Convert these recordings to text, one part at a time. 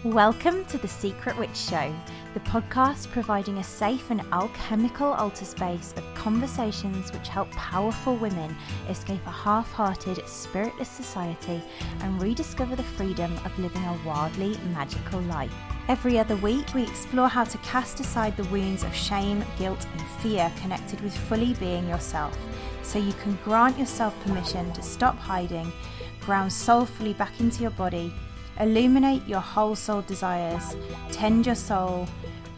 Welcome to The Secret Witch Show, the podcast providing a safe and alchemical altar space of conversations which help powerful women escape a half-hearted, spiritless society and rediscover the freedom of living a wildly magical life. Every other week, we explore how to cast aside the wounds of shame, guilt, and fear connected with fully being yourself, so you can grant yourself permission to stop hiding, ground soulfully back into your body, illuminate your whole soul desires, tend your soul,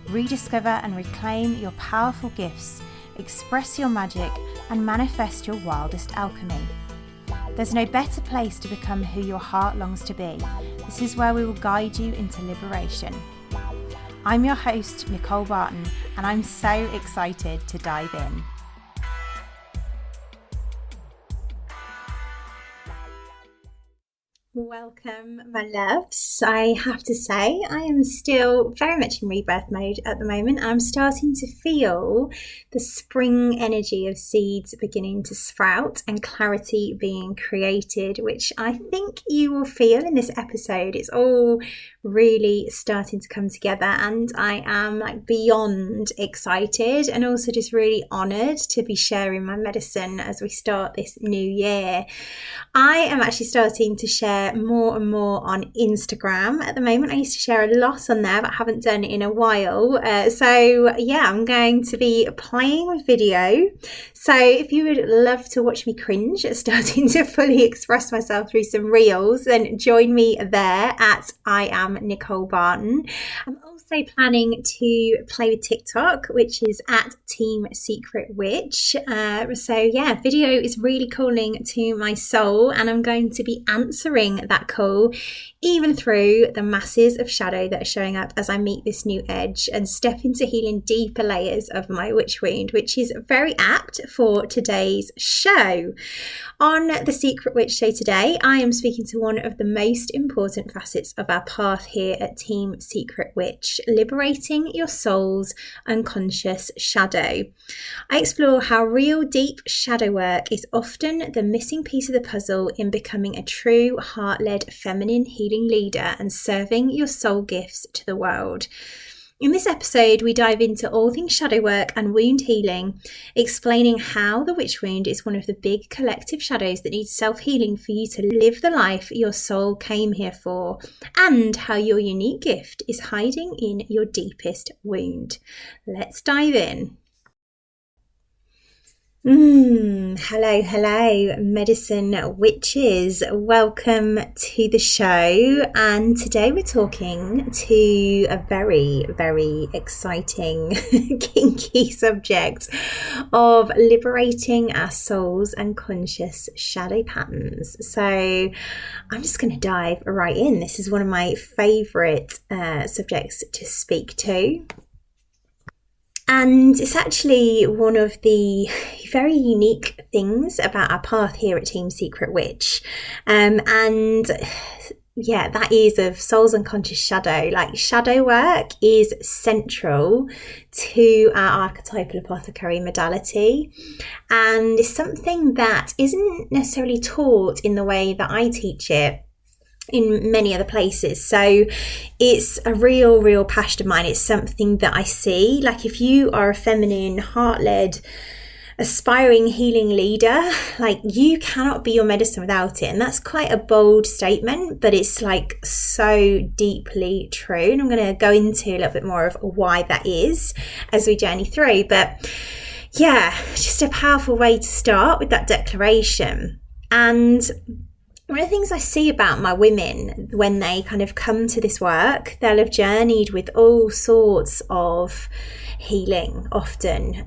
rediscover and reclaim your powerful gifts, express your magic, and manifest your wildest alchemy. There's no better place to become who your heart longs to be. This is where we will guide you into liberation. I'm your host, Nicole Barton, and I'm so excited to dive in. Welcome, my loves. I have to say, I am still very much in rebirth mode at the moment. I'm starting to feel the spring energy of seeds beginning to sprout and clarity being created, which I think you will feel in this episode. It's all really starting to come together, and I am beyond excited and also just really honoured to be sharing my medicine as we start this new year. I am actually starting to share more and more on Instagram at the moment. I used to share a lot on there, but I haven't done it in a while. So I'm going to be playing with video. So if you would love to watch me cringe at starting to fully express myself through some reels, then join me there at I am Nicole Barton. I'm also planning to play with TikTok, which is at Team Secret Witch. Video is really calling to my soul, and I'm going to be answering that call even through the masses of shadow that are showing up as I meet this new edge and step into healing deeper layers of my witch wound, which is very apt for today's show. On The Secret Witch Show today, I am speaking to one of the most important facets of our path here at Team Secret Witch, liberating your soul's unconscious shadow. I explore how real deep shadow work is often the missing piece of the puzzle in becoming a true heart-led feminine healing leader and serving your soul gifts to the world. In this episode, we dive into all things shadow work and wound healing, explaining how the witch wound is one of the big collective shadows that needs self-healing for you to live the life your soul came here for, and how your unique gift is hiding in your deepest wound. Let's dive in. Hello, medicine witches. Welcome to the show. And today we're talking to a very, very exciting, kinky subject of liberating our soul's unconscious shadow patterns. So I'm just going to dive right in. This is one of my favourite subjects to speak to. And it's actually one of the very unique things about our path here at Team Secret Witch. That is of soul's unconscious shadow. Shadow work is central to our archetypal apothecary modality. And it's something that isn't necessarily taught in the way that I teach it in many other places. So it's a real passion of mine. It's something that I see. If you are a feminine, heart-led, aspiring healing leader, you cannot be your medicine without it. And that's quite a bold statement, but it's so deeply true. And I'm going to go into a little bit more of why that is as we journey through. But just a powerful way to start with that declaration. And one of the things I see about my women when they kind of come to this work, they'll have journeyed with all sorts of healing often.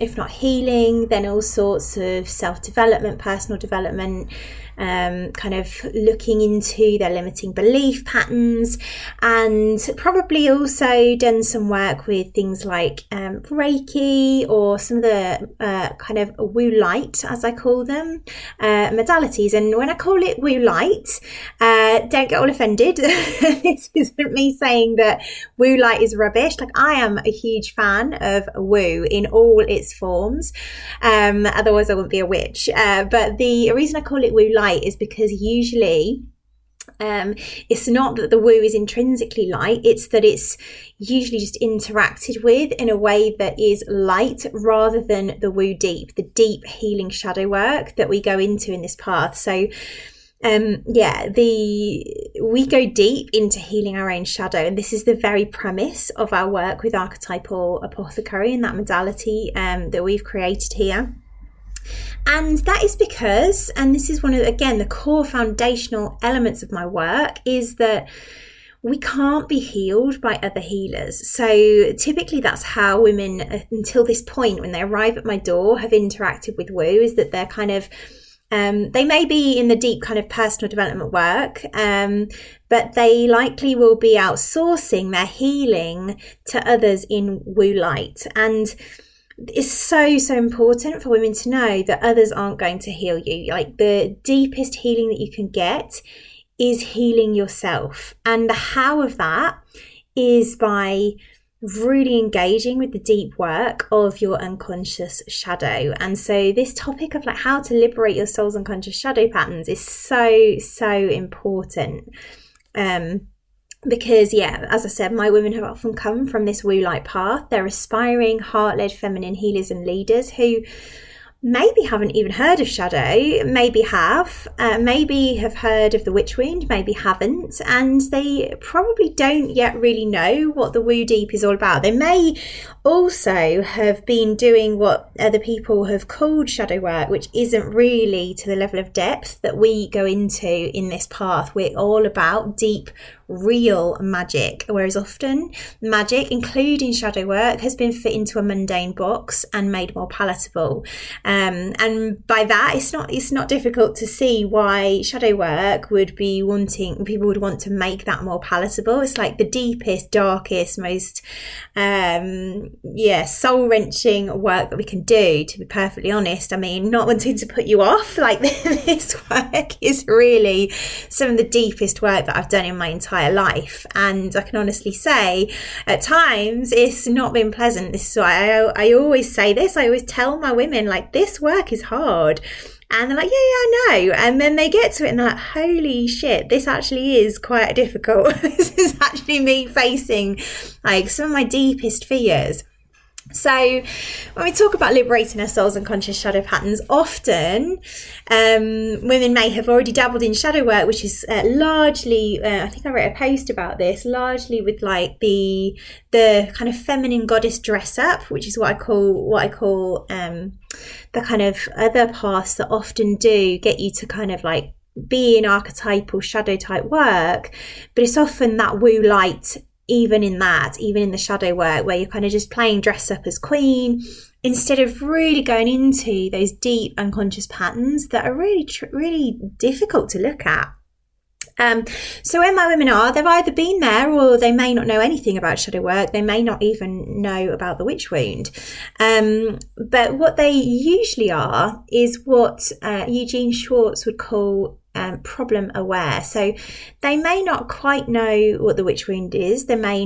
If not healing, then all sorts of self-development, personal development, kind of looking into their limiting belief patterns, and probably also done some work with things like Reiki or some of the kind of woo light, as I call them, modalities. And when I call it woo light, don't get all offended. This isn't me saying that woo light is rubbish. I am a huge fan of woo in all its forms. Otherwise I wouldn't be a witch. But the reason I call it woo light is because usually It's not that the woo is intrinsically light, it's that it's usually just interacted with in a way that is light rather than the woo deep, the deep healing shadow work that we go into in this path. So we go deep into healing our own shadow, and this is the very premise of our work with archetypal apothecary and that modality that we've created here. And that is because, and this is one of, again, the core foundational elements of my work, is that we can't be healed by other healers. So typically that's how women, until this point, when they arrive at my door, have interacted with woo, is that they're kind of, they may be in the deep kind of personal development work, but they likely will be outsourcing their healing to others in woo light. And it's so important for women to know that others aren't going to heal you. Like, the deepest healing that you can get is healing yourself. And the how of that is by really engaging with the deep work of your unconscious shadow. And so this topic of like how to liberate your soul's unconscious shadow patterns is so important. Because, as I said, my women have often come from this woo light path. They're aspiring, heart-led feminine healers and leaders who maybe haven't even heard of shadow, maybe have heard of the witch wound, maybe haven't, and they probably don't yet really know what the woo deep is all about. They may also have been doing what other people have called shadow work, which isn't really to the level of depth that we go into in this path. We're all about deep, real magic, whereas often magic, including shadow work, has been fit into a mundane box and made more palatable. And by that, it's not difficult to see why shadow work people would want to make that more palatable. It's like the deepest, darkest, most soul-wrenching work that we can do, to be perfectly honest. I mean, not wanting to put you off, like, this work is really some of the deepest work that I've done in my entire life, and I can honestly say at times it's not been pleasant. This is why I always say this. I always tell my women, like, this work is hard. And they're like, yeah, I know. And then they get to it and they're like, holy shit, this actually is quite difficult. This is actually me facing like some of my deepest fears. So when we talk about liberating our soul's unconscious shadow patterns, often women may have already dabbled in shadow work, which is largely, I think I wrote a post about this, largely with like the kind of feminine goddess dress up, which is what I call the kind of other paths that often do get you to kind of like be in archetypal shadow type work. But it's often that woo light, even in the shadow work, where you're kind of just playing dress up as queen, instead of really going into those deep unconscious patterns that are really, really difficult to look at. So where my women are, they've either been there or they may not know anything about shadow work. They may not even know about the witch wound. But what they usually are is what Eugene Schwartz would call problem aware. So they may not quite know what the witch wound is. They may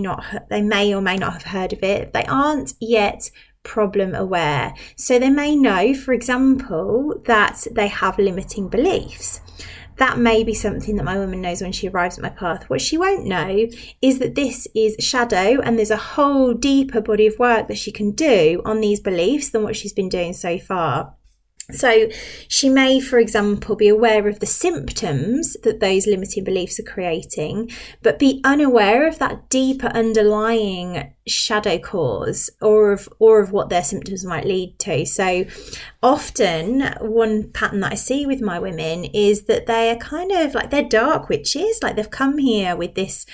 or may not have heard of it. They aren't yet problem aware. So they may know, for example, that they have limiting beliefs. That may be something that my woman knows when she arrives at my path. What she won't know is that this is shadow, and there's a whole deeper body of work that she can do on these beliefs than what she's been doing so far. So she may, for example, be aware of the symptoms that those limiting beliefs are creating, but be unaware of that deeper underlying shadow cause or of what their symptoms might lead to. So often one pattern that I see with my women is that they are kind of like, they're dark witches, like they've come here with this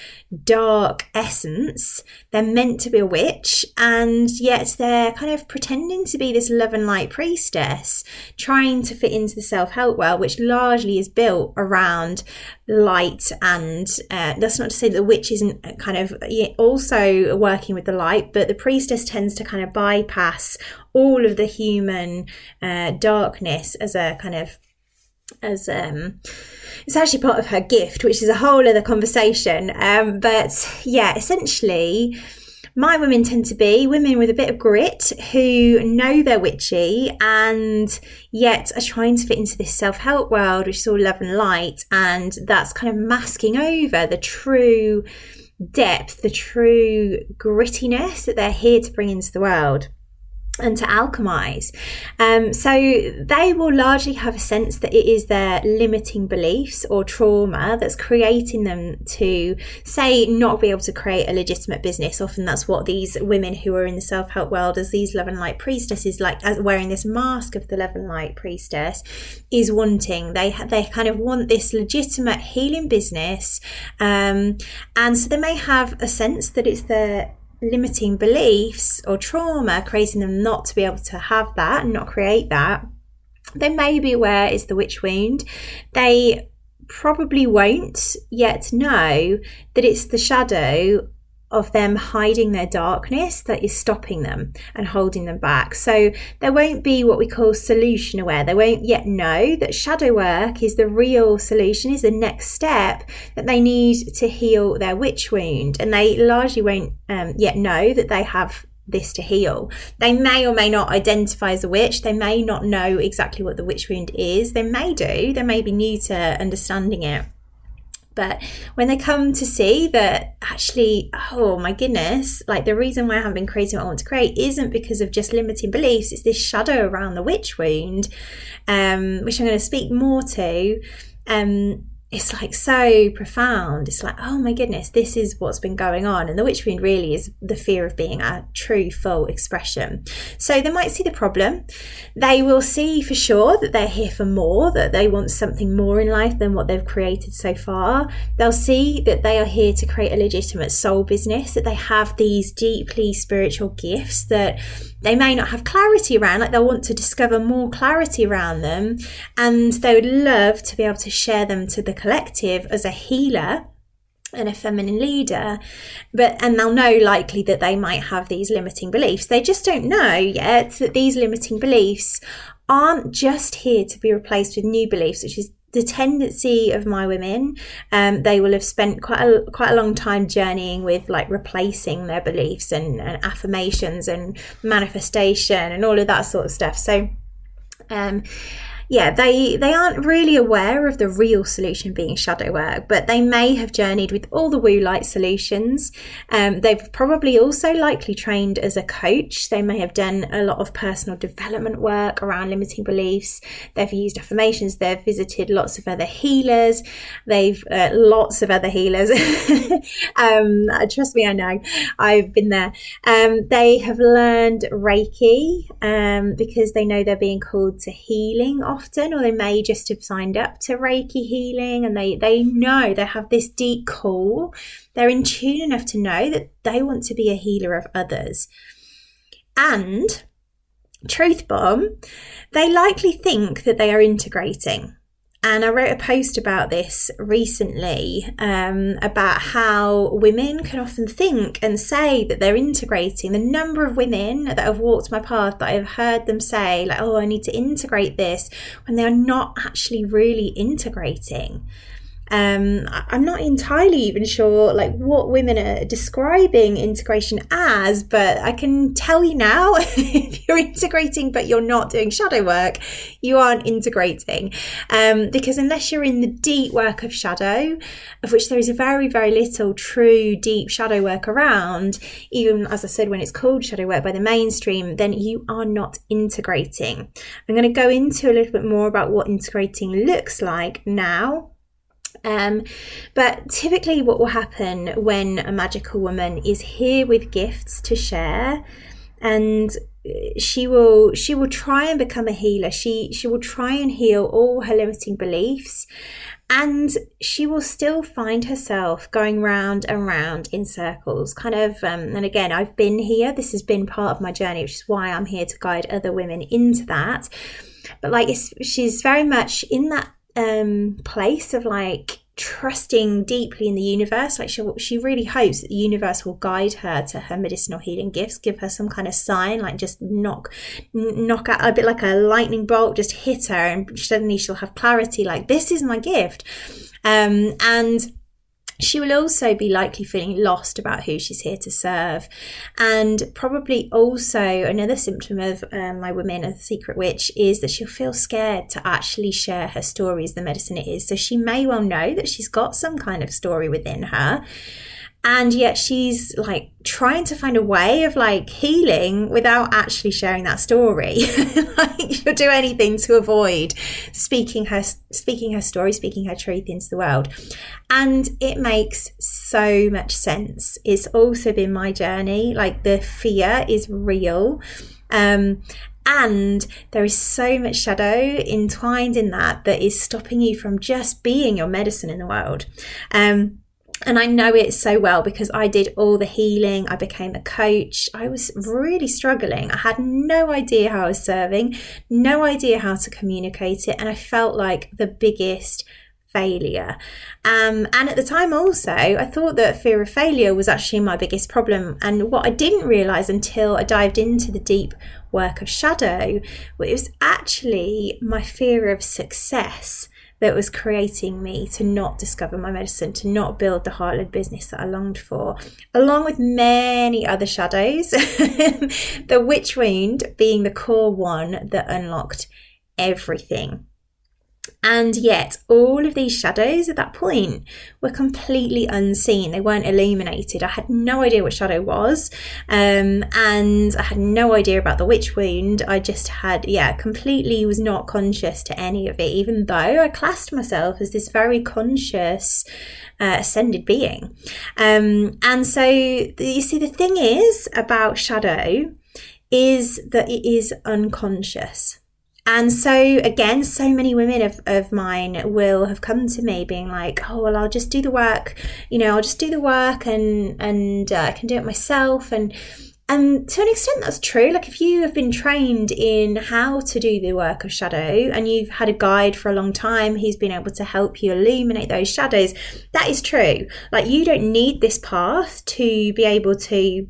dark essence. They're meant to be a witch, and yet they're kind of pretending to be this love and light priestess, trying to fit into the self-help world, which largely is built around light. And that's not to say that the witch isn't kind of also working with the light, but the priestess tends to kind of bypass all of the human darkness as a kind of it's actually part of her gift, which is a whole other conversation. But yeah, essentially My women tend to be women with a bit of grit who know they're witchy and yet are trying to fit into this self-help world, which is all love and light. And that's kind of masking over the true depth, the true grittiness that they're here to bring into the world and to alchemize. So they will largely have a sense that it is their limiting beliefs or trauma that's creating them to, say, not be able to create a legitimate business. Often that's what these women who are in the self-help world as these love and light priestesses, like as wearing this mask of the love and light priestess, is wanting. They kind of want this legitimate healing business, and so they may have a sense that it's their limiting beliefs or trauma creating them not to be able to have that and not create that. They may be aware it's the witch wound. They probably won't yet know that it's the shadow of them hiding their darkness that is stopping them and holding them back. So there won't be what we call solution aware. They won't yet know that shadow work is the real solution, is the next step that they need to heal their witch wound. And they largely won't yet know that they have this to heal. They may or may not identify as a witch. They may not know exactly what the witch wound is. They may do. They may be new to understanding it. But when they come to see that actually, oh my goodness, like the reason why I haven't been creating what I want to create isn't because of just limiting beliefs, it's this shadow around the witch wound, which I'm going to speak more to. It's like so profound. It's like, oh my goodness, this is what's been going on. And the witch wound really is the fear of being a true, full expression. So they might see the problem. They will see for sure that they're here for more, that they want something more in life than what they've created so far. They'll see that they are here to create a legitimate soul business, that they have these deeply spiritual gifts that they may not have clarity around, like they'll want to discover more clarity around them, and they would love to be able to share them to the collective as a healer and a feminine leader, and they'll know likely that they might have these limiting beliefs. They just don't know yet that these limiting beliefs aren't just here to be replaced with new beliefs, which is the tendency of my women. They will have spent quite a long time journeying with like replacing their beliefs and affirmations and manifestation and all of that sort of stuff. So they aren't really aware of the real solution being shadow work, but they may have journeyed with all the woo light solutions. They've probably also likely trained as a coach. They may have done a lot of personal development work around limiting beliefs. They've used affirmations. They've visited lots of other healers. Lots of other healers. Trust me, I know. I've been there. They have learned Reiki because they know they're being called to healing often, or they may just have signed up to Reiki healing, and they know they have this deep call. They're in tune enough to know that they want to be a healer of others. And truth bomb, they likely think that they are integrating. And I wrote a post about this recently, about how women can often think and say that they're integrating. The number of women that have walked my path that I've heard them say, like, oh, I need to integrate this, when they are not actually really integrating. I'm not entirely even sure like what women are describing integration as, but I can tell you now, if you're integrating but you're not doing shadow work, you aren't integrating, because unless you're in the deep work of shadow, of which there is a very, very little true deep shadow work around, even as I said, when it's called shadow work by the mainstream, then you are not integrating. I'm going to go into a little bit more about what integrating looks like now. But typically what will happen when a magical woman is here with gifts to share, and she will try and become a healer. She will try and heal all her limiting beliefs, and she will still find herself going round and round in circles, kind of, and again, I've been here. This has been part of my journey, which is why I'm here to guide other women into that. But like, she's very much in that place of like trusting deeply in the universe. Like she really hopes that the universe will guide her to her medicinal healing gifts, give her some kind of sign, like just knock out a bit like a lightning bolt, just hit her, and suddenly she'll have clarity, like, this is my gift. And She will also be likely feeling lost about who she's here to serve. And probably also another symptom of my woman as a secret witch is that she'll feel scared to actually share her story as the medicine it is. So she may well know that she's got some kind of story within her, and yet she's like trying to find a way of like healing without actually sharing that story. Like she'll do anything to avoid speaking her story, speaking her truth into the world. And it makes so much sense. It's also been my journey. Like the fear is real. And there is so much shadow entwined in that is stopping you from just being your medicine in the world. And I know it so well because I did all the healing. I became a coach. I was really struggling. I had no idea how I was serving, no idea how to communicate it. And I felt like the biggest failure. And at the time also, I thought that fear of failure was actually my biggest problem. And what I didn't realize until I dived into the deep work of shadow, it was actually my fear of success that was creating me to not discover my medicine, to not build the heart-led business that I longed for, along with many other shadows, the witch wound being the core one that unlocked everything. And yet all of these shadows at that point were completely unseen. They weren't illuminated. I had no idea what shadow was. And I had no idea about the witch wound. I just had, completely was not conscious to any of it, even though I classed myself as this very conscious, ascended being. And so you see, the thing is about shadow is that it is unconscious. And so again, so many women of mine will have come to me being like, oh, well, I'll just do the work, I'll just do the work and I can do it myself. And to an extent, that's true. Like if you have been trained in how to do the work of shadow and you've had a guide for a long time who's been able to help you illuminate those shadows, that is true. Like you don't need this path to be able to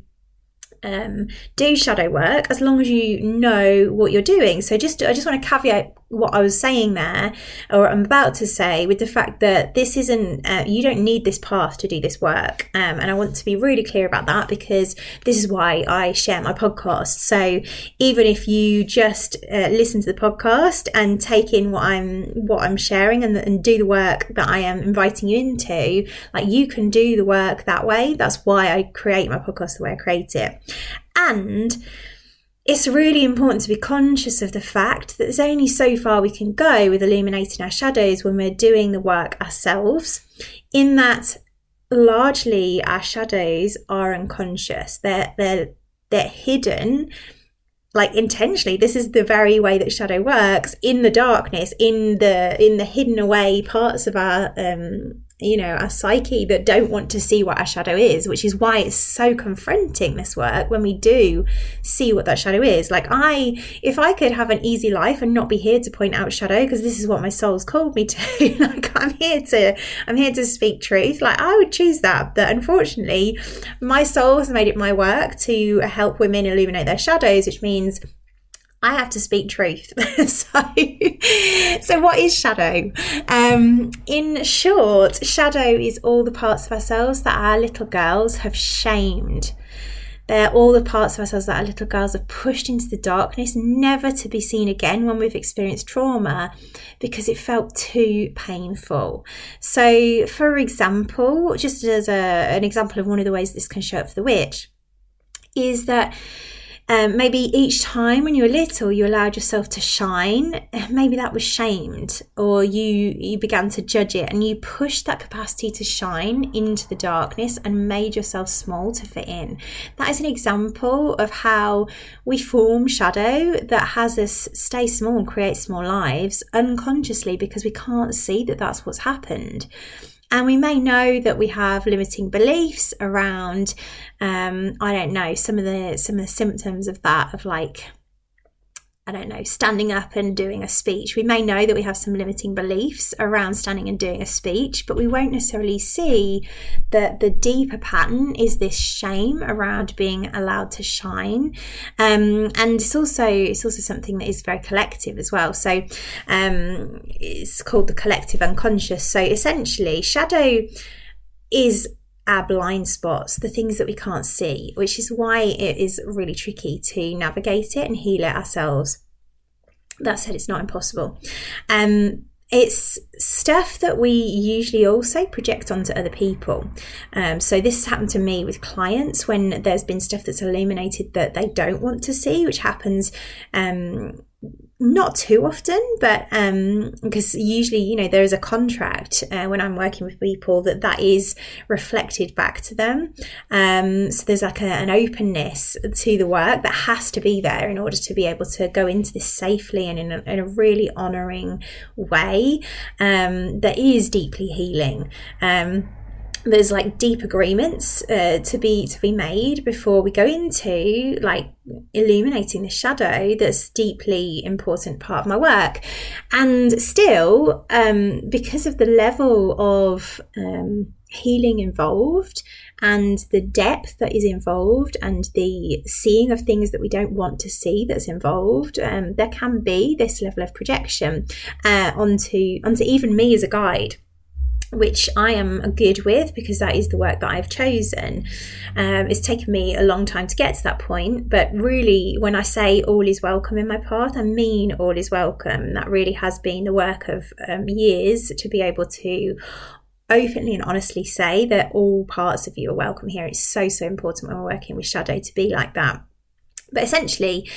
do shadow work as long as you know what you're doing. So I just want to caveat what I was saying there, or I'm about to say, with the fact that this isn't, you don't need this path to do this work. And I want to be really clear about that because this is why I share my podcast. So even if you just listen to the podcast and take in what I'm sharing and do the work that I am inviting you into, like you can do the work that way. That's why I create my podcast the way I create it. And it's really important to be conscious of the fact that there's only so far we can go with illuminating our shadows when we're doing the work ourselves, in that largely our shadows are unconscious. They're hidden, like intentionally. This is the very way that shadow works, in the darkness, in the hidden away parts of our our psyche that don't want to see what our shadow is, which is why it's so confronting, this work, when we do see what that shadow is. Like if I could have an easy life and not be here to point out shadow, because this is what my soul's called me to, like I'm here to speak truth, like I would choose that. But unfortunately, my soul has made it my work to help women illuminate their shadows, which means I have to speak truth. So what is shadow? In short, shadow is all the parts of ourselves that our little girls have shamed. They're all the parts of ourselves that our little girls have pushed into the darkness, never to be seen again when we've experienced trauma, because it felt too painful. So, for example, just as an example of one of the ways this can show up for the witch, is that maybe each time when you were little, you allowed yourself to shine. Maybe that was shamed, or you began to judge it, and you pushed that capacity to shine into the darkness and made yourself small to fit in. That is an example of how we form shadow that has us stay small and create small lives unconsciously, because we can't see that that's what's happened. And we may know that we have limiting beliefs around, some of the symptoms of that, of like, standing up and doing a speech. We may know that we have some limiting beliefs around standing and doing a speech, but we won't necessarily see that the deeper pattern is this shame around being allowed to shine. And it's also something that is very collective as well. So it's called the collective unconscious. So essentially, shadow is our blind spots, the things that we can't see, which is why it is really tricky to navigate it and heal it ourselves. That said, it's not impossible. It's stuff that we usually also project onto other people. So this has happened to me with clients when there's been stuff that's illuminated that they don't want to see, which happens not too often, but because usually, you know, there is a contract when I'm working with people that is reflected back to them. So there's like an openness to the work that has to be there in order to be able to go into this safely and in a really honouring way that is deeply healing. There's like deep agreements to be made before we go into like illuminating the shadow that's deeply important part of my work. And still, because of the level of healing involved and the depth that is involved and the seeing of things that we don't want to see that's involved, there can be this level of projection onto even me as a guide, which I am good with because that is the work that I've chosen. It's taken me a long time to get to that point, but really when I say all is welcome in my path, I mean all is welcome. That really has been the work of years to be able to openly and honestly say that all parts of you are welcome here. It's so important when we're working with shadow to be like that. But essentially,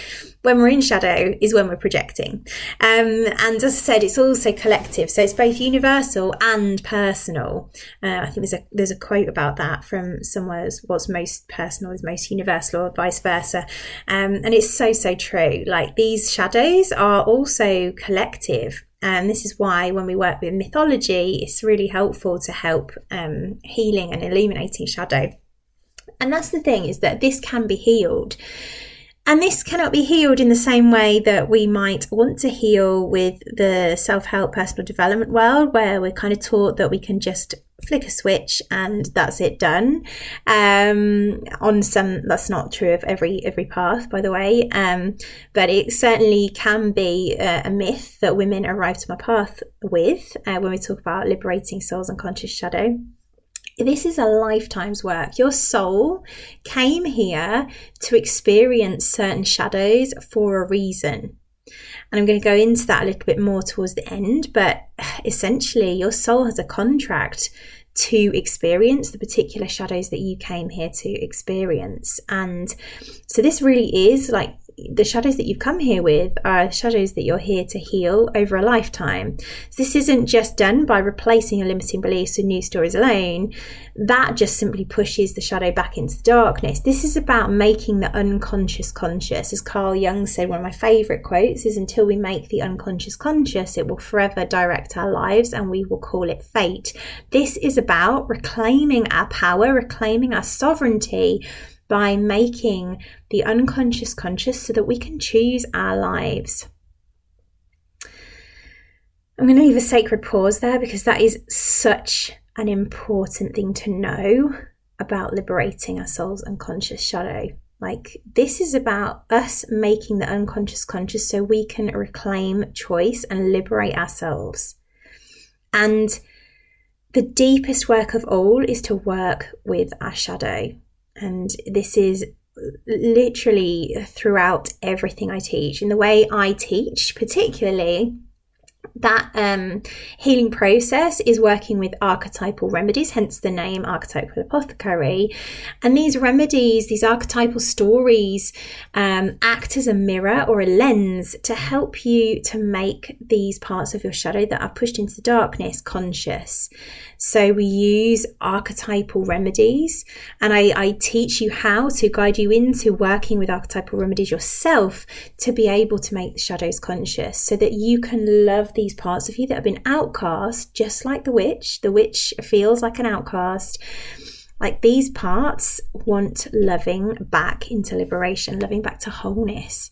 when we're in shadow is when we're projecting. And as I said, it's also collective. So it's both universal and personal. I think there's a quote about that from somewhere, what's most personal is most universal, or vice versa. And it's so true. Like, these shadows are also collective. And this is why when we work with mythology, it's really helpful to help healing and illuminating shadow. And that's the thing, is that this can be healed. And this cannot be healed in the same way that we might want to heal with the self-help personal development world, where we're kind of taught that we can just flick a switch and that's it, done. On some, that's not true of every path, by the way, but it certainly can be a myth that women arrive to my path with when we talk about liberating souls and conscious shadow. This is a lifetime's work. Your soul came here to experience certain shadows for a reason. And I'm going to go into that a little bit more towards the end, but essentially your soul has a contract to experience the particular shadows that you came here to experience. And so this really is like, the shadows that you've come here with are shadows that you're here to heal over a lifetime. So this isn't just done by replacing your limiting beliefs with new stories alone. That just simply pushes the shadow back into the darkness. This is about making the unconscious conscious. As Carl Jung said, one of my favourite quotes is, until we make the unconscious conscious, it will forever direct our lives and we will call it fate. This is about reclaiming our power, reclaiming our sovereignty, by making the unconscious conscious so that we can choose our lives. I'm going to leave a sacred pause there because that is such an important thing to know about liberating our soul's unconscious shadow. Like, this is about us making the unconscious conscious so we can reclaim choice and liberate ourselves. And the deepest work of all is to work with our shadow. And this is literally throughout everything I teach. In the way I teach, particularly, that healing process is working with archetypal remedies, hence the name Archetypal Apothecary. And these remedies, these archetypal stories, act as a mirror or a lens to help you to make these parts of your shadow that are pushed into the darkness conscious. So we use archetypal remedies, and I teach you how to guide you into working with archetypal remedies yourself to be able to make the shadows conscious, so that you can love these parts of you that have been outcast, just like the witch. The witch feels like an outcast. Like, these parts want loving back into liberation, loving back to wholeness.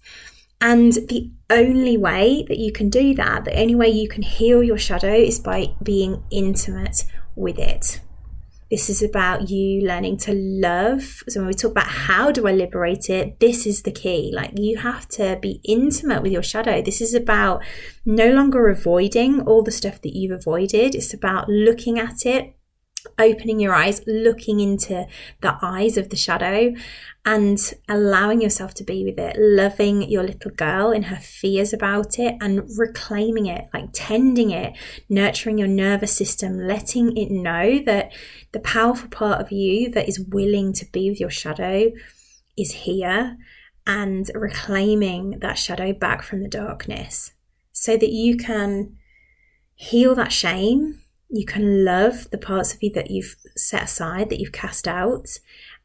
And the only way that you can do that, the only way you can heal your shadow, is by being intimate with it. This is about you learning to love. So when we talk about how do I liberate it, this is the key. Like, you have to be intimate with your shadow. This is about no longer avoiding all the stuff that you've avoided. It's about looking at it opening your eyes, looking into the eyes of the shadow and allowing yourself to be with it, loving your little girl in her fears about it and reclaiming it, like tending it, nurturing your nervous system, letting it know that the powerful part of you that is willing to be with your shadow is here, and reclaiming that shadow back from the darkness so that you can heal that shame. You can love the parts of you that you've set aside, that you've cast out,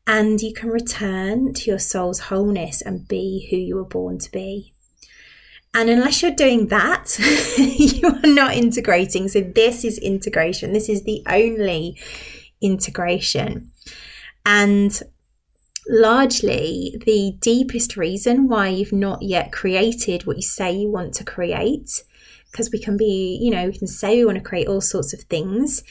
and you can return to your soul's wholeness and be who you were born to be. And unless you're doing that, you are not integrating. So this is integration. This is the only integration. And largely the deepest reason why you've not yet created what you say you want to create, because we can be, we can say we want to create all sorts of things.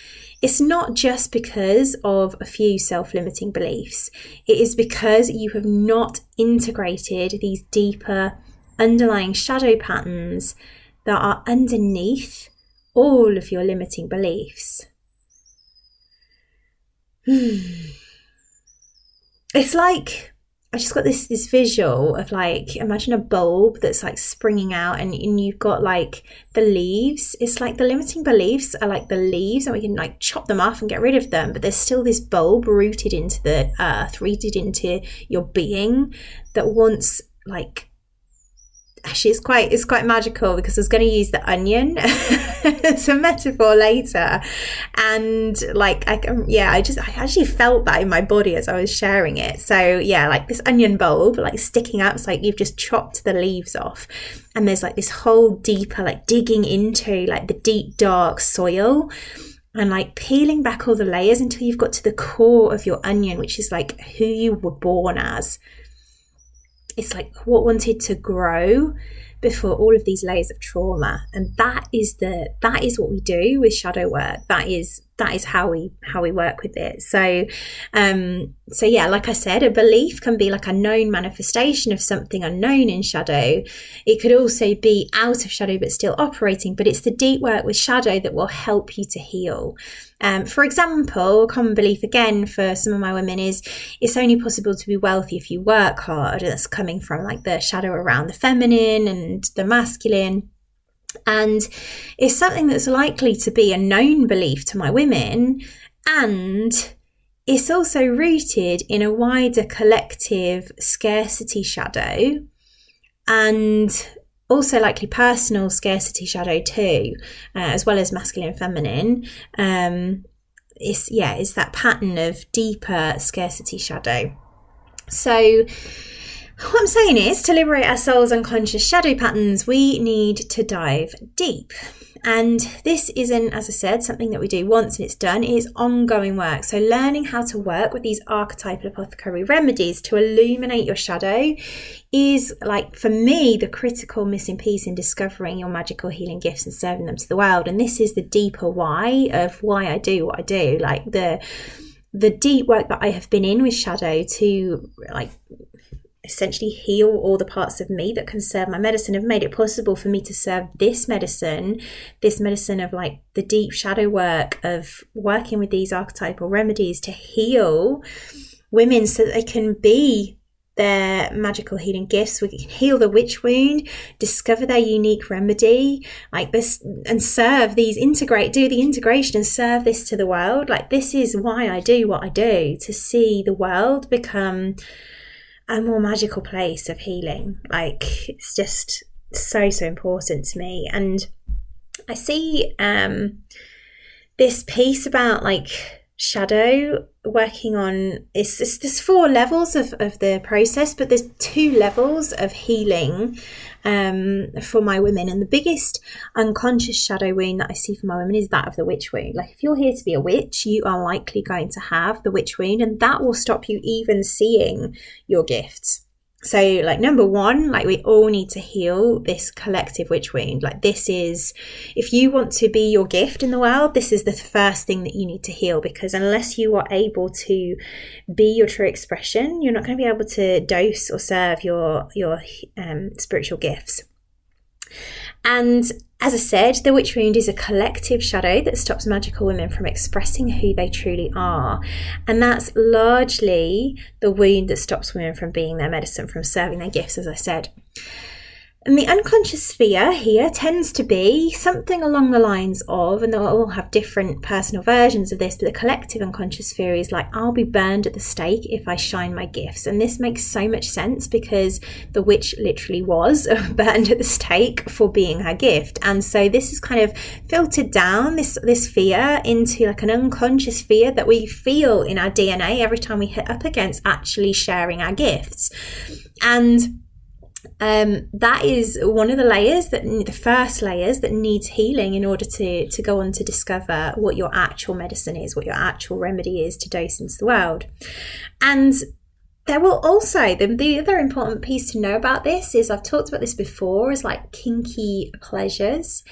It's not just because of a few self-limiting beliefs. It is because you have not integrated these deeper underlying shadow patterns that are underneath all of your limiting beliefs. It's like, I just got this visual of like, imagine a bulb that's like springing out and you've got like the leaves. It's like the limiting beliefs are like the leaves and we can like chop them off and get rid of them. But there's still this bulb rooted into the earth, rooted into your being that wants like, actually it's quite magical because I was going to use the onion as a metaphor later, and like I actually felt that in my body as I was sharing it. So yeah, like this onion bulb like sticking out, it's like you've just chopped the leaves off and there's like this whole deeper like digging into like the deep dark soil and like peeling back all the layers until you've got to the core of your onion, which is like who you were born as. It's like what wanted to grow before all of these layers of trauma. And that is what we do with shadow work. That is how we work with it. So yeah, like I said, a belief can be like a known manifestation of something unknown in shadow. It could also be out of shadow but still operating, but it's the deep work with shadow that will help you to heal. For example, a common belief again for some of my women is it's only possible to be wealthy if you work hard. That's coming from like the shadow around the feminine and the masculine. And it's something that's likely to be a known belief to my women, and it's also rooted in a wider collective scarcity shadow and also likely personal scarcity shadow too, as well as masculine and feminine. It's that pattern of deeper scarcity shadow. So what I'm saying is, to liberate our soul's unconscious shadow patterns, we need to dive deep. And this isn't, as I said, something that we do once and it's done. It is ongoing work. So learning how to work with these archetypal apothecary remedies to illuminate your shadow is, like, for me, the critical missing piece in discovering your magical healing gifts and serving them to the world. And this is the deeper why of why I do what I do. Like the deep work that I have been in with shadow to, like, essentially heal all the parts of me that can serve my medicine have made it possible for me to serve this medicine of like the deep shadow work of working with these archetypal remedies to heal women so that they can be their magical healing gifts. We can heal the witch wound, discover their unique remedy like this, and serve these, do the integration and serve this to the world. Like, this is why I do what I do, to see the world become a more magical place of healing. Like, it's just so important to me. And I see this piece about like shadow working on, there's 4 levels of the process, but there's 2 levels of healing for my women. And the biggest unconscious shadow wound that I see for my women is that of the witch wound. Like, if you're here to be a witch, you are likely going to have the witch wound, and that will stop you even seeing your gifts. So, like, number 1, like, we all need to heal this collective witch wound. Like, this is, if you want to be your gift in the world, this is the first thing that you need to heal, because unless you are able to be your true expression, you're not going to be able to dose or serve your spiritual gifts. And As I said, the witch wound is a collective shadow that stops magical women from expressing who they truly are. And that's largely the wound that stops women from being their medicine, from serving their gifts, as I said. And the unconscious sphere here tends to be something along the lines of, and they'll all have different personal versions of this, but the collective unconscious sphere is like, I'll be burned at the stake if I shine my gifts. And this makes so much sense because the witch literally was burned at the stake for being her gift. And so this is kind of filtered down, this fear, into like an unconscious fear that we feel in our DNA every time we hit up against actually sharing our gifts. And that is one of the first layers that needs healing in order to go on to discover what your actual medicine is, what your actual remedy is to dose into the world. And there will also, the other important piece to know about this is, I've talked about this before, is like kinky pleasures,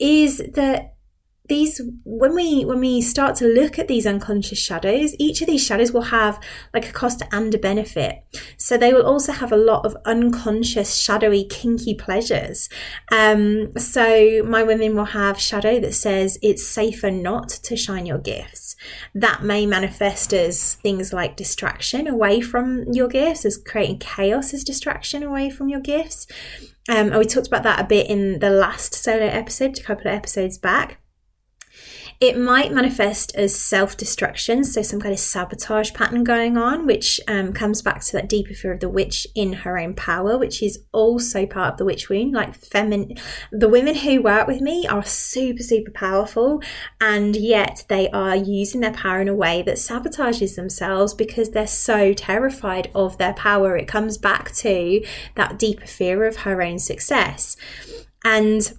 is that when we start to look at these unconscious shadows, each of these shadows will have like a cost and a benefit. So they will also have a lot of unconscious, shadowy, kinky pleasures. So my women will have shadow that says it's safer not to shine your gifts. That may manifest as things like distraction away from your gifts, as creating chaos as distraction away from your gifts. And we talked about that a bit in the last solo episode, a couple of episodes back. It might manifest as self-destruction, so some kind of sabotage pattern going on, which comes back to that deeper fear of the witch in her own power, which is also part of the witch wound. Like the women who work with me are super, super powerful, and yet they are using their power in a way that sabotages themselves because they're so terrified of their power. It comes back to that deeper fear of her own success. And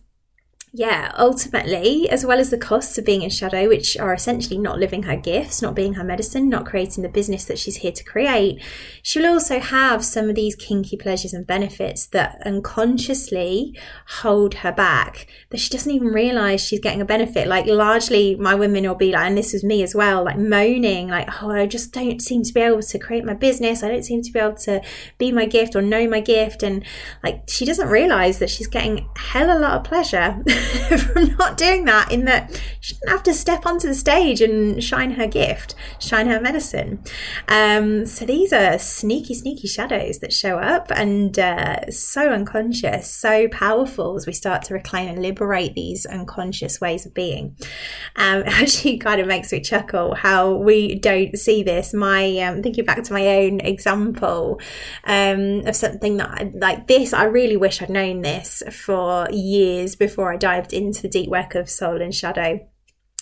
yeah, ultimately, as well as the costs of being in shadow, which are essentially not living her gifts, not being her medicine, not creating the business that she's here to create, she'll also have some of these kinky pleasures and benefits that unconsciously hold her back, that she doesn't even realize she's getting a benefit. Like largely my women will be like, and this was me as well, like moaning, like, oh, I just don't seem to be able to create my business. I don't seem to be able to be my gift or know my gift. And like, she doesn't realize that she's getting hell a lot of pleasure from not doing that, in that she didn't have to step onto the stage and shine her gift, shine her medicine. So these are sneaky shadows that show up, and so unconscious, so powerful as we start to reclaim and liberate these unconscious ways of being. Actually kind of makes me chuckle how we don't see this. Thinking back to my own example of something that like this, I really wish I'd known this for years before I dived into the deep work of soul and shadow,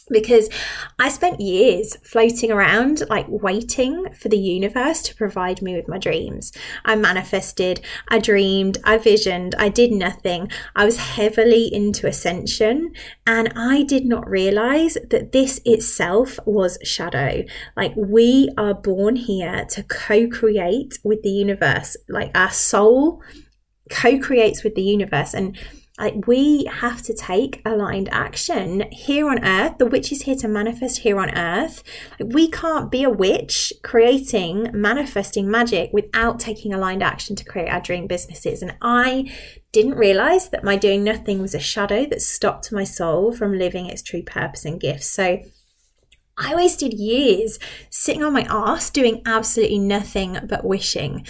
because I spent years floating around, like waiting for the universe to provide me with my dreams. I manifested, I dreamed, I visioned, I did nothing. I was heavily into ascension, and I did not realize that this itself was shadow. Like, we are born here to co-create with the universe. Like, our soul co-creates with the universe, and like, we have to take aligned action here on earth. The witch is here to manifest here on earth. Like, we can't be a witch manifesting magic without taking aligned action to create our dream businesses. And I didn't realize that my doing nothing was a shadow that stopped my soul from living its true purpose and gifts. So I wasted years sitting on my arse doing absolutely nothing but wishing,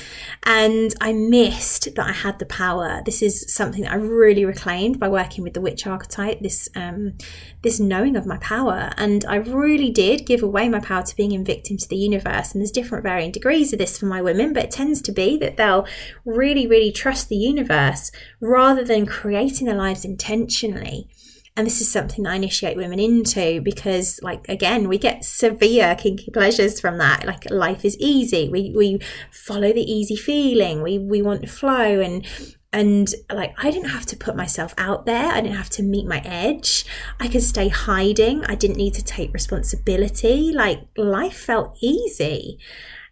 and I missed that I had the power. This is something that I really reclaimed by working with the witch archetype, this knowing of my power. And I really did give away my power to being in victim to the universe. And there's different varying degrees of this for my women, but it tends to be that they'll really, really trust the universe rather than creating their lives intentionally. And this is something that I initiate women into because, like, again, we get severe kinky pleasures from that. Like, life is easy. We follow the easy feeling. We want flow, and like, I didn't have to put myself out there. I didn't have to meet my edge. I could stay hiding. I didn't need to take responsibility. Like, life felt easy.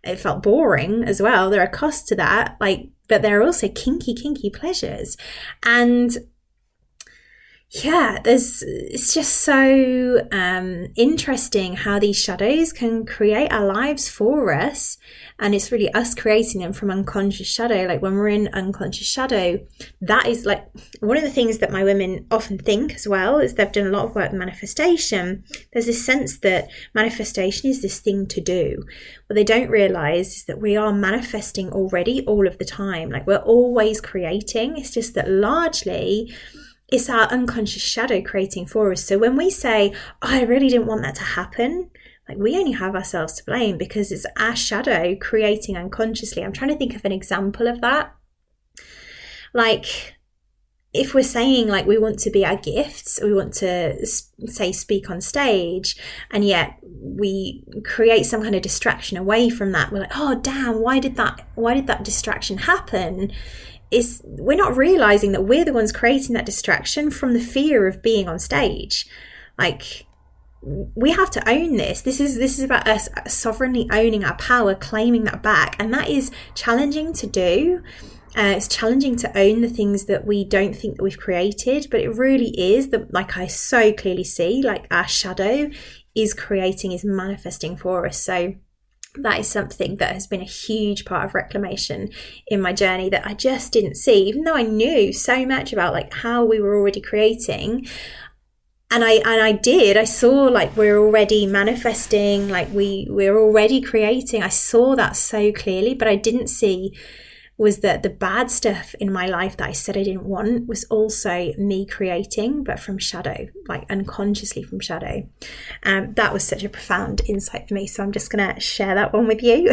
It felt boring as well. There are costs to that. Like, but there are also kinky pleasures. And yeah, it's just so interesting how these shadows can create our lives for us. And it's really us creating them from unconscious shadow. Like when we're in unconscious shadow, that is like one of the things that my women often think as well, is they've done a lot of work with manifestation. There's this sense that manifestation is this thing to do. What they don't realize is that we are manifesting already all of the time. Like we're always creating. It's just that largely it's our unconscious shadow creating for us. So when we say, oh, I really didn't want that to happen, like we only have ourselves to blame because it's our shadow creating unconsciously. I'm trying to think of an example of that. Like if we're saying like we want to be our gifts, we want to say speak on stage, and yet we create some kind of distraction away from that. We're like, oh damn, why did that distraction happen? We're not realizing that we're the ones creating that distraction from the fear of being on stage. Like we have to own this. This is about us sovereignly owning our power, claiming that back, and that is challenging to do. It's challenging to own the things that we don't think that we've created, but it really is that, like I so clearly see, like our shadow is manifesting for us. So that is something that has been a huge part of reclamation in my journey that I just didn't see, even though I knew so much about like how we were already creating. And I saw like we're already manifesting, like we're already creating. I saw that so clearly, but I didn't see was that the bad stuff in my life that I said I didn't want was also me creating, but from shadow, like unconsciously from shadow. That was such a profound insight for me. So I'm just going to share that one with you.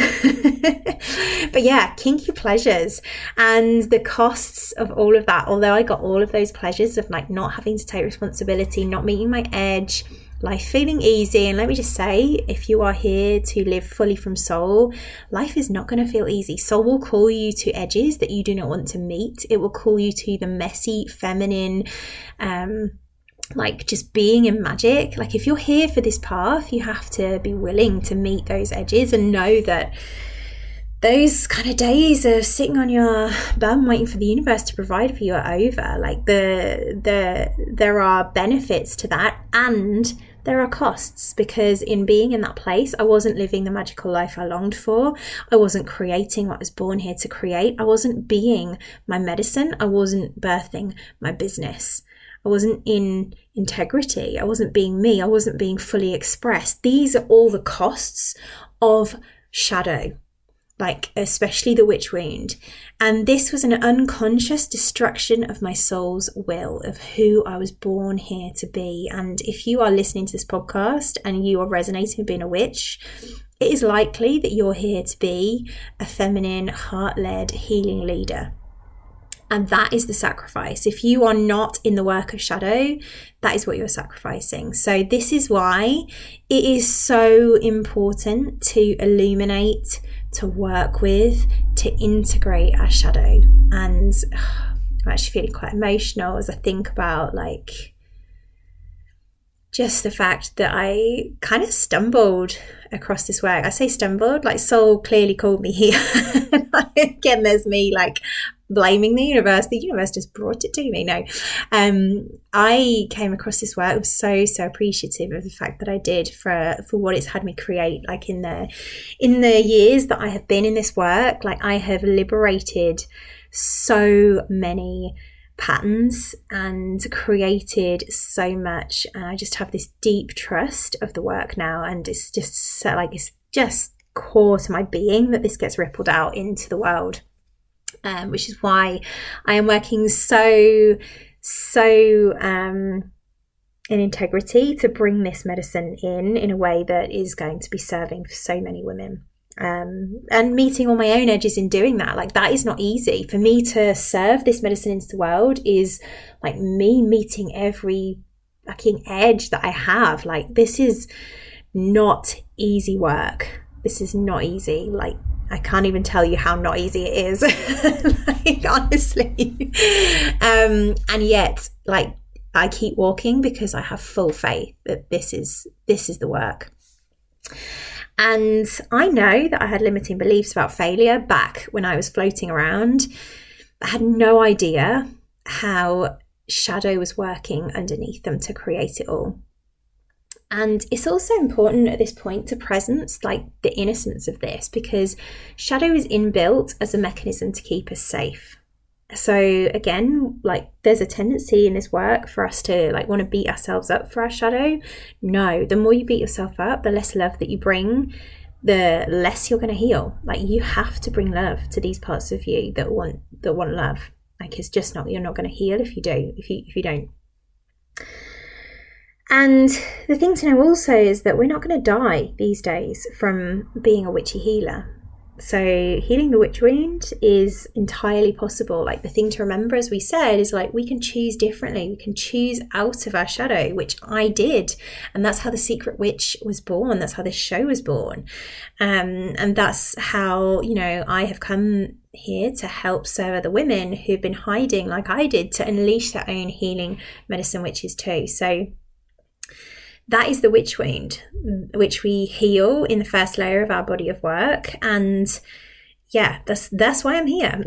But yeah, kinky pleasures and the costs of all of that. Although I got all of those pleasures of like not having to take responsibility, not meeting my edge, life feeling easy. And let me just say, if you are here to live fully from soul, life is not going to feel easy. Soul will call you to edges that you do not want to meet. It will call you to the messy, feminine, like just being in magic. Like if you're here for this path, you have to be willing to meet those edges and know that those kind of days of sitting on your bum waiting for the universe to provide for you are over. Like there are benefits to that, and there are costs, because in being in that place, I wasn't living the magical life I longed for. I wasn't creating what I was born here to create. I wasn't being my medicine. I wasn't birthing my business. I wasn't in integrity. I wasn't being me. I wasn't being fully expressed. These are all the costs of shadow, like especially the witch wound. And this was an unconscious destruction of my soul's will, of who I was born here to be. And if you are listening to this podcast and you are resonating with being a witch, it is likely that you're here to be a feminine, heart-led, healing leader. And that is the sacrifice. If you are not in the work of shadow, that is what you're sacrificing. So this is why it is so important to illuminate, to work with, to integrate our shadow. And I'm actually feeling quite emotional as I think about like just the fact that I kind of stumbled across this work. I say stumbled, like soul clearly called me here. Again, there's me like blaming the universe. The universe just brought it to me. No, I came across this work. I was so appreciative of the fact that I did for what it's had me create. Like in the years that I have been in this work, like I have liberated so many patterns and created so much, and I just have this deep trust of the work now, and it's just so, like it's just core to my being that this gets rippled out into the world. Which is why I am working so in integrity to bring this medicine in a way that is going to be serving for so many women. And meeting all my own edges in doing that. Like that is not easy. For me to serve this medicine into the world is like me meeting every fucking edge that I have. Like this is not easy work. This is not easy. Like I can't even tell you how not easy it is. Like honestly. And yet like I keep walking because I have full faith that this is the work. And I know that I had limiting beliefs about failure back when I was floating around. I had no idea how shadow was working underneath them to create it all. And it's also important at this point to presence like the innocence of this, because shadow is inbuilt as a mechanism to keep us safe. So again, like there's a tendency in this work for us to like want to beat ourselves up for our shadow. No, the more you beat yourself up, the less love that you bring, the less you're going to heal. Like you have to bring love to these parts of you that want love. Like it's just not, you're not going to heal if you don't. And the thing to know also is that we're not going to die these days from being a witchy healer. So healing the witch wound is entirely possible. Like the thing to remember, as we said, is like we can choose differently. We can choose out of our shadow, which I did. And that's how The Secret Witch was born. That's how this show was born. And that's how, you know, I have come here to help serve other women who've been hiding like I did to unleash their own healing medicine witches too. So that is the witch wound, which we heal in the first layer of our body of work. And yeah, that's why I'm here.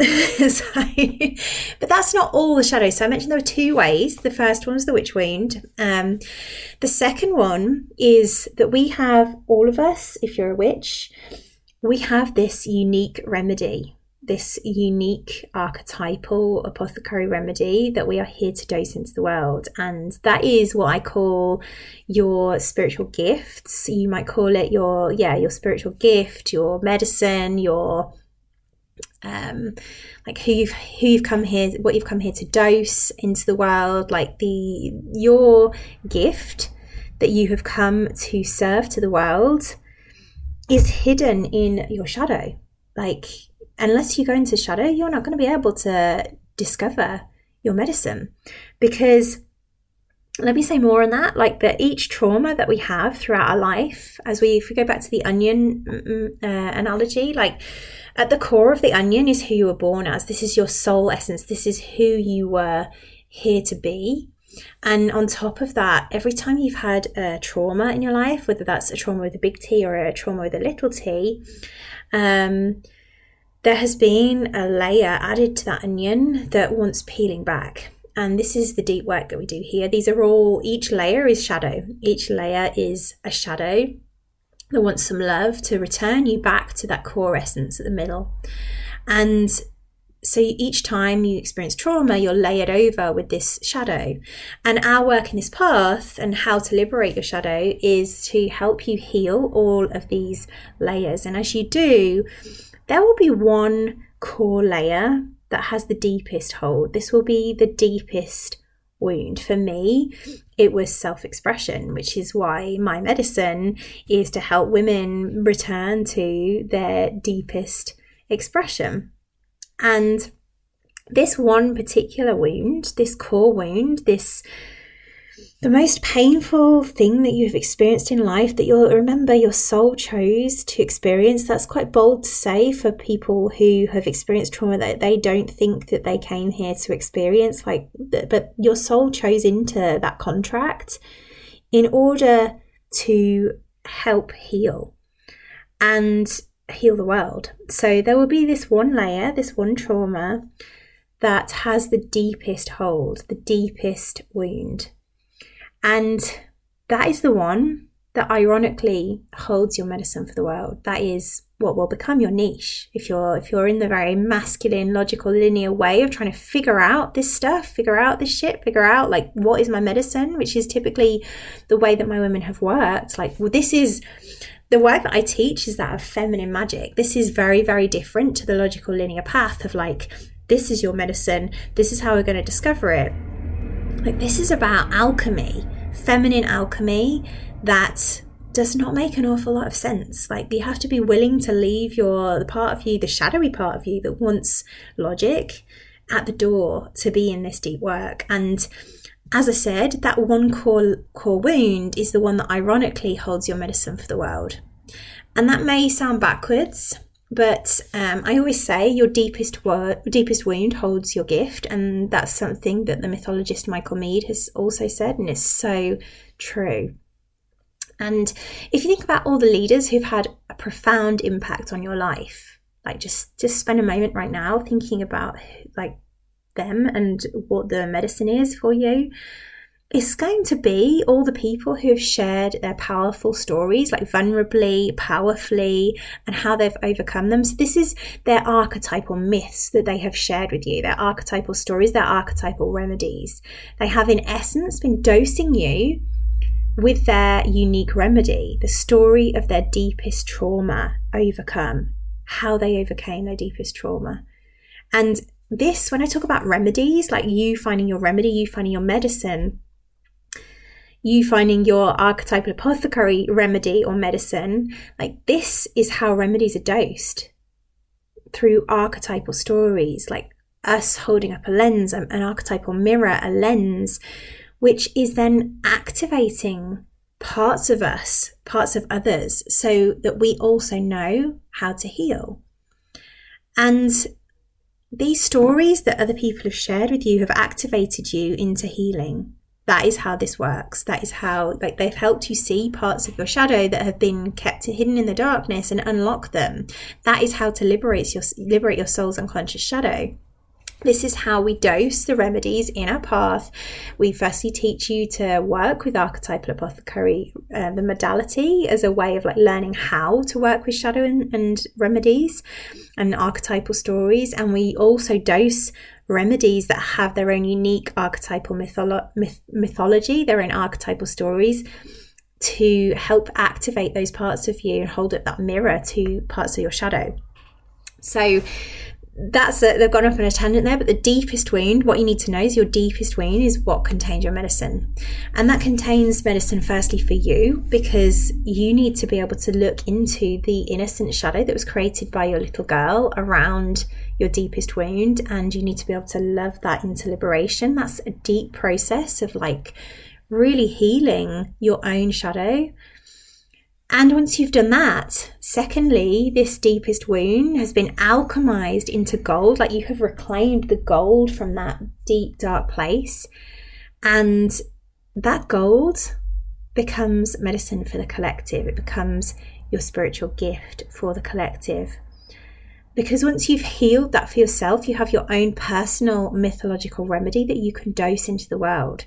But that's not all the shadows. So I mentioned there were two ways. The first one was the witch wound. The second one is that we have, all of us, if you're a witch, we have this unique remedy, this unique archetypal apothecary remedy that we are here to dose into the world. And that is what I call your spiritual gifts. You might call it your spiritual gift, your medicine, your like who you've come here, what you've come here to dose into the world, like your gift that you have come to serve to the world is hidden in your shadow. Like, unless you go into shadow, you're not going to be able to discover your medicine. Because, let me say more on that, like that each trauma that we have throughout our life, if we go back to the onion analogy, like at the core of the onion is who you were born as. This is your soul essence. This is who you were here to be. And on top of that, every time you've had a trauma in your life, whether that's a trauma with a big T or a trauma with a little t, there has been a layer added to that onion that wants peeling back. And this is the deep work that we do here. Each layer is shadow. Each layer is a shadow that wants some love to return you back to that core essence at the middle. And so each time you experience trauma, you're layered over with this shadow. And our work in this path and how to liberate your shadow is to help you heal all of these layers. And as you do, there will be one core layer that has the deepest hold. This will be the deepest wound. For me, it was self-expression, which is why my medicine is to help women return to their deepest expression. And this one particular wound, this core wound, the most painful thing that you've experienced in life, that you'll remember your soul chose to experience. That's quite bold to say for people who have experienced trauma that they don't think that they came here to experience. But your soul chose into that contract in order to help heal and heal the world. So there will be this one layer, this one trauma that has the deepest hold, the deepest wound. And that is the one that ironically holds your medicine for the world. That is what will become your niche. If you're in the very masculine, logical, linear way of trying to figure out this stuff, figure out this shit, figure out like what is my medicine, which is typically the way that my women have worked. Like, well, this is the work that I teach is that of feminine magic. This is very, very different to the logical linear path of like, this is your medicine. This is how we're going to discover it. Like, this is about alchemy, feminine alchemy that does not make an awful lot of sense. Like, you have to be willing to leave the part of you, the shadowy part of you that wants logic, at the door to be in this deep work. And as I said, that one core wound is the one that ironically holds your medicine for the world. And that may sound backwards, but I always say your deepest wound holds your gift. And that's something that the mythologist Michael Meade has also said, and it's so true. And if you think about all the leaders who've had a profound impact on your life, like just spend a moment right now thinking about like them and what the medicine is for you, it's going to be all the people who have shared their powerful stories, like vulnerably, powerfully, and how they've overcome them. So this is their archetypal myths that they have shared with you, their archetypal stories, their archetypal remedies. They have, in essence, been dosing you with their unique remedy, the story of their deepest trauma overcome, how they overcame their deepest trauma. And this, when I talk about remedies, like you finding your remedy, you finding your medicine, you finding your archetypal apothecary remedy or medicine, like this is how remedies are dosed, through archetypal stories, like us holding up a lens, an archetypal mirror, a lens, which is then activating parts of us, parts of others, so that we also know how to heal. And these stories that other people have shared with you have activated you into healing. That is how this works. That is how, like, they've helped you see parts of your shadow that have been kept hidden in the darkness and unlock them. That is how to liberate your soul's unconscious shadow. This is how we dose the remedies in our path. We firstly teach you to work with archetypal apothecary, the modality, as a way of like learning how to work with shadow and remedies and archetypal stories. And we also dose remedies that have their own unique archetypal mythology, their own archetypal stories, to help activate those parts of you and hold up that mirror to parts of your shadow. So that's it. They've gone off on a tangent there, but the deepest wound, what you need to know is your deepest wound is what contains your medicine. And that contains medicine firstly for you, because you need to be able to look into the innocent shadow that was created by your little girl around your deepest wound, and you need to be able to love that into liberation. That's a deep process of like really healing your own shadow. And once you've done that, secondly, this deepest wound has been alchemized into gold, like you have reclaimed the gold from that deep, dark place. And that gold becomes medicine for the collective. It becomes your spiritual gift for the collective. Because once you've healed that for yourself, you have your own personal mythological remedy that you can dose into the world.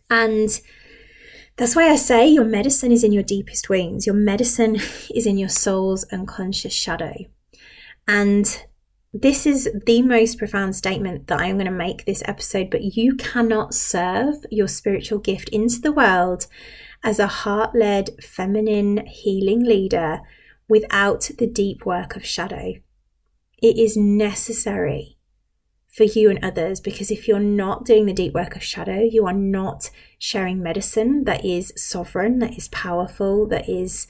And that's why I say your medicine is in your deepest wounds. Your medicine is in your soul's unconscious shadow. And this is the most profound statement that I am going to make this episode, but you cannot serve your spiritual gift into the world as a heart-led, feminine, healing leader without the deep work of shadow. It is necessary for you and others, because if you're not doing the deep work of shadow, you are not sharing medicine that is sovereign, that is powerful, that is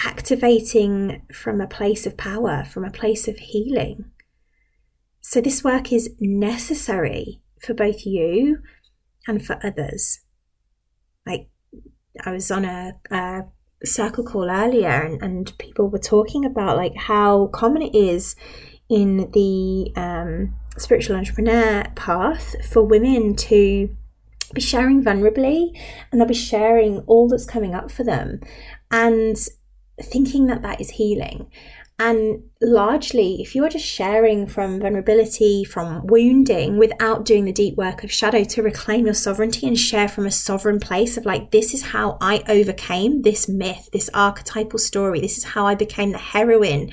activating from a place of power, from a place of healing. So this work is necessary for both you and for others. Like, I was on a circle call earlier, and people were talking about like how common it is in the spiritual entrepreneur path for women to be sharing vulnerably, and they'll be sharing all that's coming up for them and thinking that that is healing. And largely, if you are just sharing from vulnerability, from wounding, without doing the deep work of shadow to reclaim your sovereignty and share from a sovereign place of like, this is how I overcame this myth, this archetypal story, this is how I became the heroine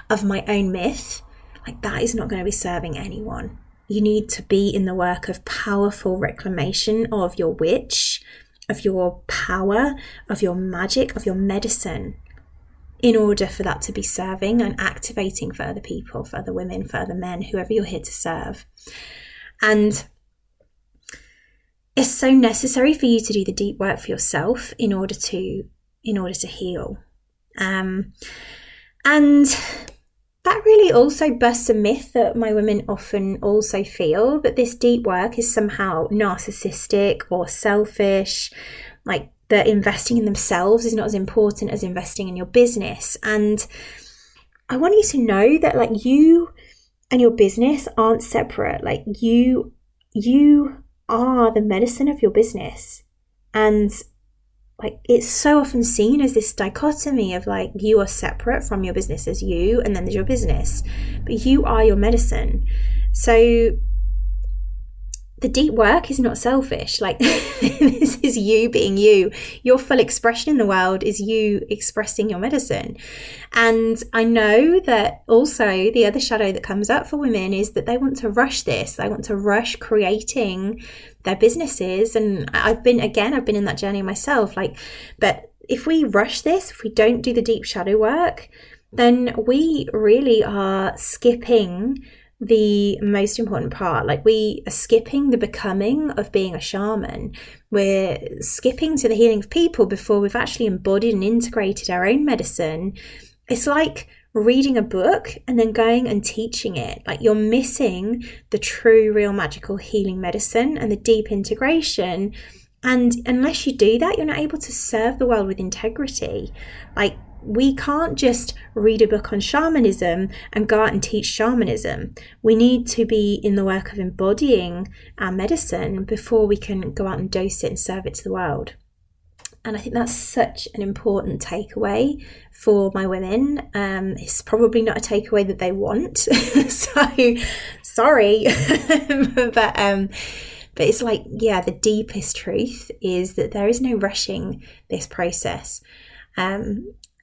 of my own myth, like that is not going to be serving anyone. You need to be in the work of powerful reclamation of your witch, of your power, of your magic, of your medicine, in order for that to be serving and activating for other people, for other women, for other men, whoever you're here to serve. And it's so necessary for you to do the deep work for yourself in order to heal. And that really also busts a myth that my women often also feel, that this deep work is somehow narcissistic or selfish, like that investing in themselves is not as important as investing in your business. And I want you to know that like you and your business aren't separate. Like you are the medicine of your business. And like it's so often seen as this dichotomy of like you are separate from your business as you, and then there's your business, but you are your medicine. So the deep work is not selfish. Like, this is you being you. Your full expression in the world is you expressing your medicine. And I know that also the other shadow that comes up for women is that they want to rush this. They want to rush creating their businesses. And I've been in that journey myself. But if we rush this, if we don't do the deep shadow work, then we really are skipping the most important part. Like, we are skipping the becoming of being a shaman. We're skipping to the healing of people before we've actually embodied and integrated our own medicine. It's like reading a book and then going and teaching it. Like, you're missing the true, real, magical healing medicine and the deep integration. And unless you do that, you're not able to serve the world with integrity. Like, we can't just read a book on shamanism and go out and teach shamanism. We need to be in the work of embodying our medicine before we can go out and dose it and serve it to the world. And I think that's such an important takeaway for my women. It's probably not a takeaway that they want. So sorry. But it's like, yeah, the deepest truth is that there is no rushing this process.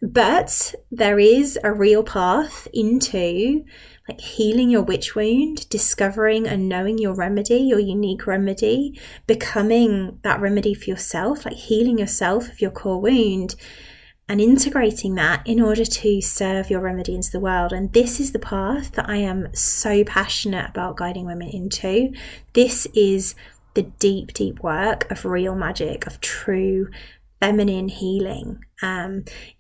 But there is a real path into like healing your witch wound, discovering and knowing your remedy, your unique remedy, becoming that remedy for yourself, like healing yourself of your core wound and integrating that in order to serve your remedy into the world. And this is the path that I am so passionate about guiding women into. This is the deep, deep work of real magic, of true feminine healing.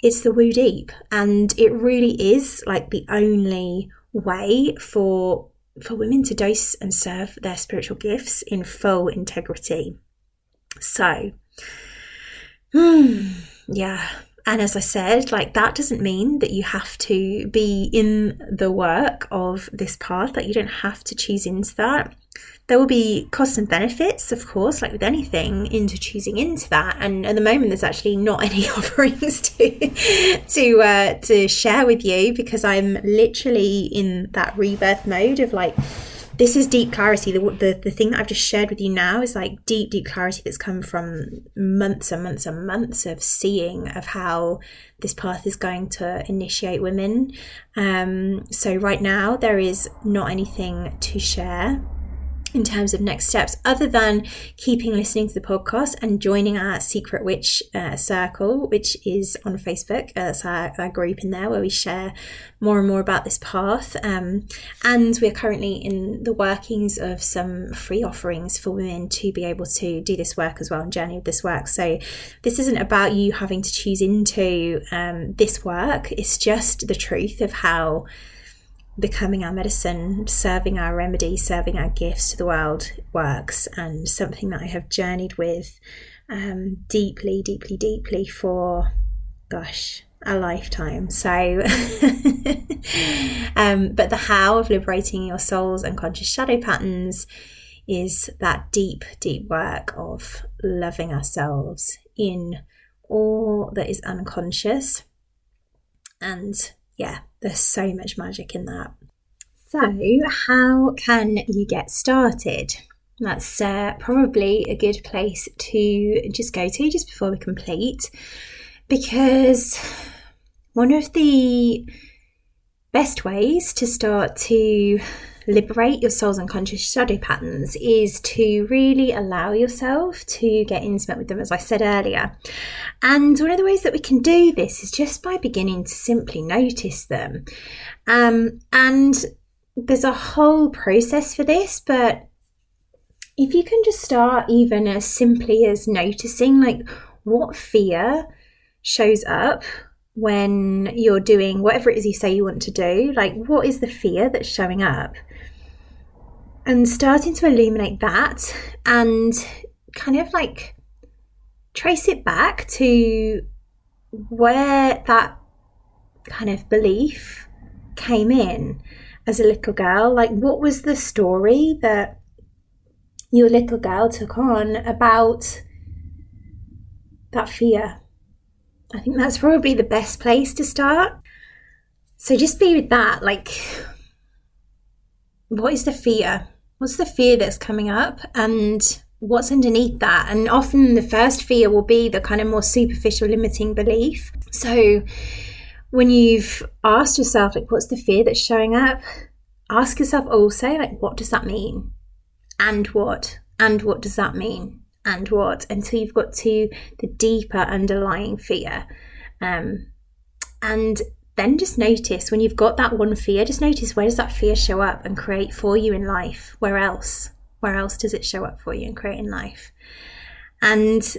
It's the woo deep, and it really is like the only way for women to dose and serve their spiritual gifts in full integrity. So yeah, and as I said, like, that doesn't mean that you have to be in the work of this path, that you don't have to choose into that. There will be costs and benefits, of course, like with anything, into choosing into that. And at the moment, there's actually not any offerings to share with you, because I'm literally in that rebirth mode of like, this is deep clarity. The thing that I've just shared with you now is like deep, deep clarity that's come from months and months and months of seeing of how this path is going to initiate women. So right now, there is not anything to share in terms of next steps, other than keeping listening to the podcast and joining our Secret Witch circle, which is on Facebook. That's our group in there where we share more and more about this path. And we're currently in the workings of some free offerings for women to be able to do this work as well and journey with this work. So this isn't about you having to choose into this work. It's just the truth of how becoming our medicine, serving our remedy, serving our gifts to the world works, and something that I have journeyed with deeply, deeply, deeply for, a lifetime. So, but the how of liberating your soul's unconscious shadow patterns is that deep, deep work of loving ourselves in all that is unconscious. And yeah, there's so much magic in that. So how can you get started? That's probably a good place to just go to just before we complete, because one of the best ways to start to liberate your soul's unconscious shadow patterns is to really allow yourself to get intimate with them, as I said earlier. And one of the ways that we can do this is just by beginning to simply notice them. And there's a whole process for this, but if you can just start even as simply as noticing like what fear shows up when you're doing whatever it is you say you want to do, like what is the fear that's showing up? And starting to illuminate that and kind of like trace it back to where that kind of belief came in as a little girl. Like, what was the story that your little girl took on about that fear? I think that's probably the best place to start. So just be with that, like, what is the fear? What's the fear that's coming up, and what's underneath that? And often the first fear will be the kind of more superficial limiting belief. So when you've asked yourself, like, what's the fear that's showing up? Ask yourself also, like, what does that mean? And what? And what does that mean? And what? Until you've got to the deeper underlying fear. And then just notice when you've got that one fear, just notice, where does that fear show up and create for you in life? Where else? Where else does it show up for you and create in life? And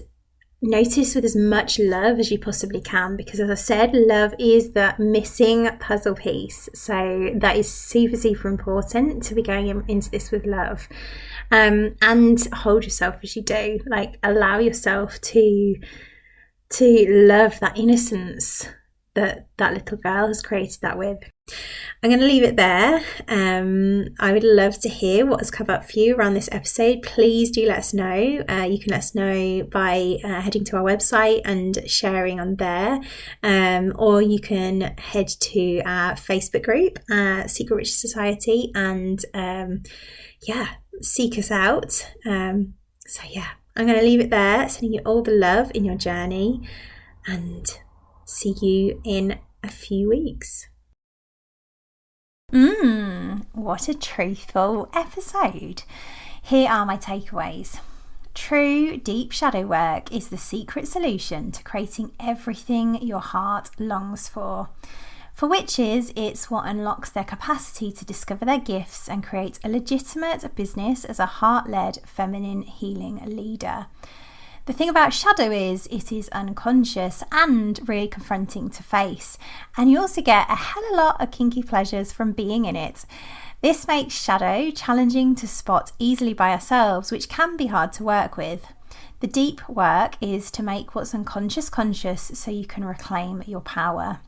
notice with as much love as you possibly can, because as I said, love is the missing puzzle piece. So that is super, super important to be going into this with love. And hold yourself as you do. Like, allow yourself to love that innocence that little girl has created that with. I'm going to leave it there. I would love to hear what has come up for you around this episode. Please do let us know. You can let us know by heading to our website and sharing on there, or you can head to our Facebook group, Secret Witch Society, and seek us out. I'm going to leave it there, sending you all the love in your journey, and see you in a few weeks. What a truthful episode. Here are my takeaways. True deep shadow work is the secret solution to creating everything your heart longs for. For witches, it's what unlocks their capacity to discover their gifts and create a legitimate business as a heart-led feminine healing leader. The thing about shadow is it is unconscious and really confronting to face, and you also get a hell of a lot of kinky pleasures from being in it. This makes shadow challenging to spot easily by ourselves, which can be hard to work with. The deep work is to make what's unconscious conscious so you can reclaim your power.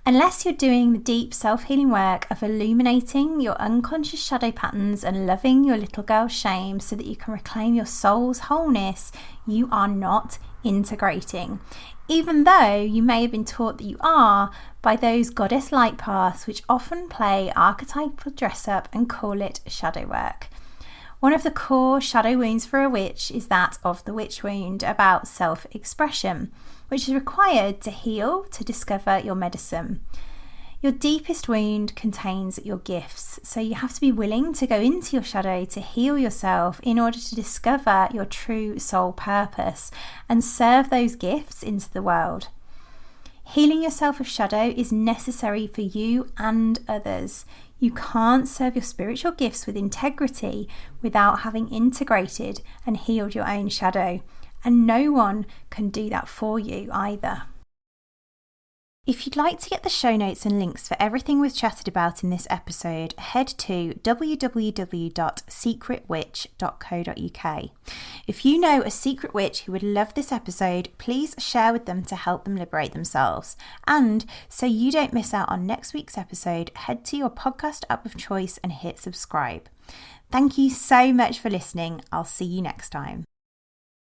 Unless you're doing the deep self-healing work of illuminating your unconscious shadow patterns and loving your little girl shame so that you can reclaim your soul's wholeness, you are not integrating. Even though you may have been taught that you are by those goddess light paths which often play archetypal dress up and call it shadow work. One of the core shadow wounds for a witch is that of the witch wound about self-expression, which is required to heal, to discover your medicine. Your deepest wound contains your gifts, so you have to be willing to go into your shadow to heal yourself in order to discover your true soul purpose and serve those gifts into the world. Healing yourself of shadow is necessary for you and others. You can't serve your spiritual gifts with integrity without having integrated and healed your own shadow. And no one can do that for you either. If you'd like to get the show notes and links for everything we've chatted about in this episode, head to www.secretwitch.co.uk. If you know a secret witch who would love this episode, please share with them to help them liberate themselves. And so you don't miss out on next week's episode, head to your podcast app of choice and hit subscribe. Thank you so much for listening. I'll see you next time.